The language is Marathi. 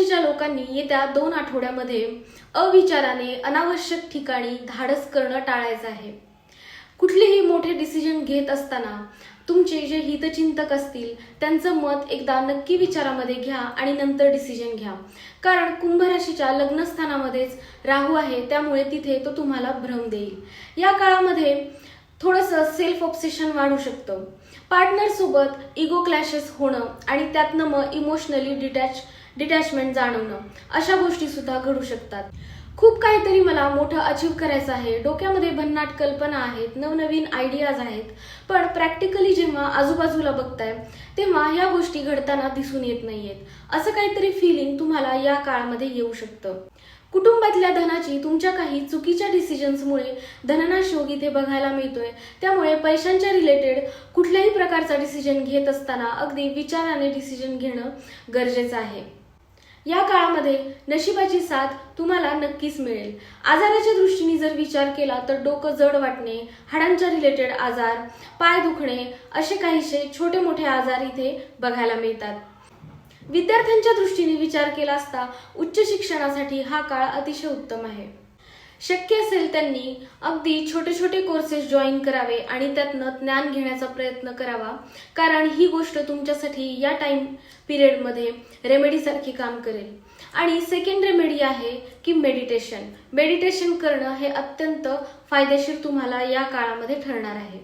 राशीच्या लोकांनी येत्या 2 आठवड्यामध्ये अविचाराने अनावश्यक ठिकाणी धाडस करणं टाळायचं आहे। कुठलेही मोठे डिसिजन घेत असताना तुमचे जे हितचिंतक असतील त्यांचं मत एकदा नक्की विचारामध्ये घ्या आणि नंतर डिसिजन घ्या। कारण कुंभ राशीच्या लग्नस्थानामध्येच राहू आहे, त्यामुळे तिथे तो तुम्हाला भ्रम देईल। या काळामध्ये थोडंसं सेल्फ ऑब्सेशन वाढू शकतं। पार्टनर सोबत इगो क्लॅशेस होणं आणि त्यातनं मग इमोशनली डिटॅचमेंट जाणवणं अशा गोष्टी सुद्धा घडू शकतात। खूप काहीतरी मला मोठं अचीव करायचं आहे, डोक्यामध्ये भन्नाट कल्पना आहेत, नवनवीन आयडियाज आहेत, पण प्रॅक्टिकली जेव्हा आजूबाजूला बघताय तेव्हा ह्या गोष्टी घडताना दिसून येत नाहीयेत। असं काहीतरी फिलिंग तुम्हाला या काळामध्ये येऊ शकतं। कुटुंबातल्या धनाची तुमच्या काही चुकीच्या डिसिजन्समुळे धननाश योग इथे बघायला मिळतोय, त्यामुळे पैशांच्या रिलेटेड कुठल्याही प्रकारचा डिसिजन घेत असताना अगदी विचाराने डिसिजन घेणं गरजेचं आहे। या काळामध्ये नशिबाची साथ तुम्हाला नक्कीच मिळेल। आजाराच्या दृष्टीने जर विचार केला तर डोकं जड वाटणे, हाडांच्या रिलेटेड आजार, पाय दुखणे असे काहीसे छोटे मोठे आजार इथे बघायला मिळतात। विद्यार्थ्यांच्या दृष्टीने विचार केला असता उच्च शिक्षणासाठी हा काळ अतिशय उत्तम आहे। शक्य असेल त्यांनी अगदी छोटे छोटे कोर्सेस जॉईन करावे आणि त्यातनं ज्ञान घेण्याचा प्रयत्न करावा, कारण ही गोष्ट तुमच्यासाठी या टाइम पिरियडमध्ये रेमेडीसारखी काम करेल। आणि सेकंड रेमेडी आहे की मेडिटेशन करणं हे अत्यंत फायदेशीर तुम्हाला या काळामध्ये ठरणार आहे।